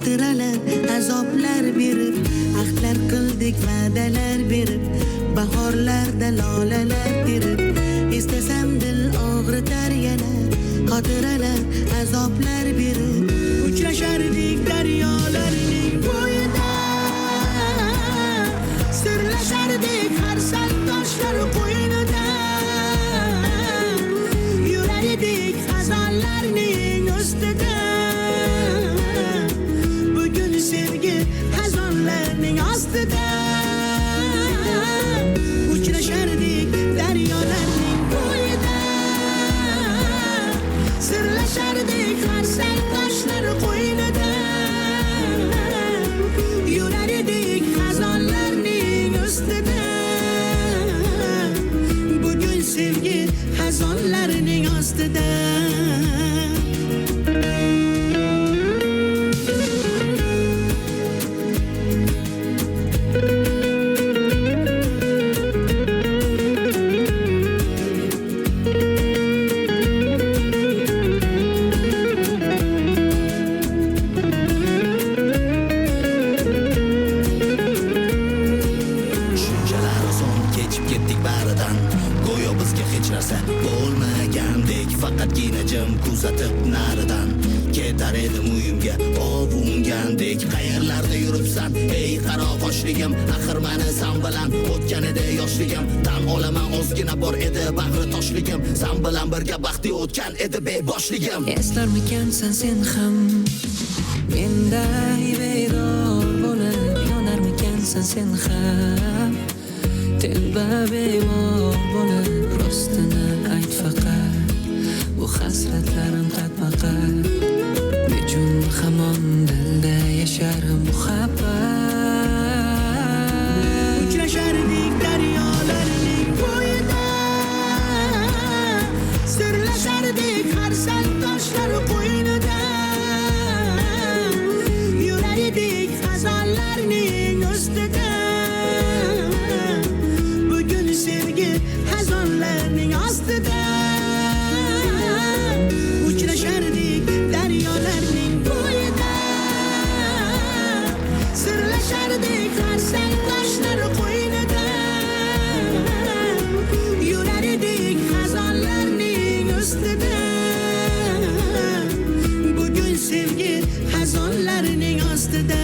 xotiralar azoblar berib, ahdlar qildik va'dalar berib, bahorlarda lolalar terib, istasam dil og'ritar yana, xotiralar azoblar berib, uchrashardik daryolarning bo'yida, sirlashardik har sal toshlar qo'ynida, yurar edik xazonlarning ustida. Bugun sevgi xazonlarning ostida, uchrashardik daryolarning bo'yida, sirlashardik har sal toshlar qo'ynida, yurar edik xazonlarning ustida. Bugun sevgi xazonlarning ostida. Faqatgina jim kuzatib naridan ketar edim uyimga ovungandek. Qayerlarda yuribsan ey qaro qoshligim, axir meni san bilan o'tgan edi yoshligim. Tan olaman ozgina bor edi bag'ri toshligim, san bilan birga baxtli o'tgan edi beboshligim. Eslarmikansan sen ham menday bedor bo'lib, yonarmikansan sen ham telba bemor bo'lib, rostini ayt faqat bu hasratlarim qatma-qat, nechun hamon dilda yashar muhabbat. Uchrashardik daryolarning bo'yida, sirlashardik har sal toshlar qo'ynida, yurar edik xazonlarning ustida. Bugun sevgi xazonlarning ostida, uchrashardik daryolarning bo'yida, sirlashardik har sal toshlar qo'ynida, yurar edik xazonlarning ustida. Bugun sevgi xazonlarning ostida.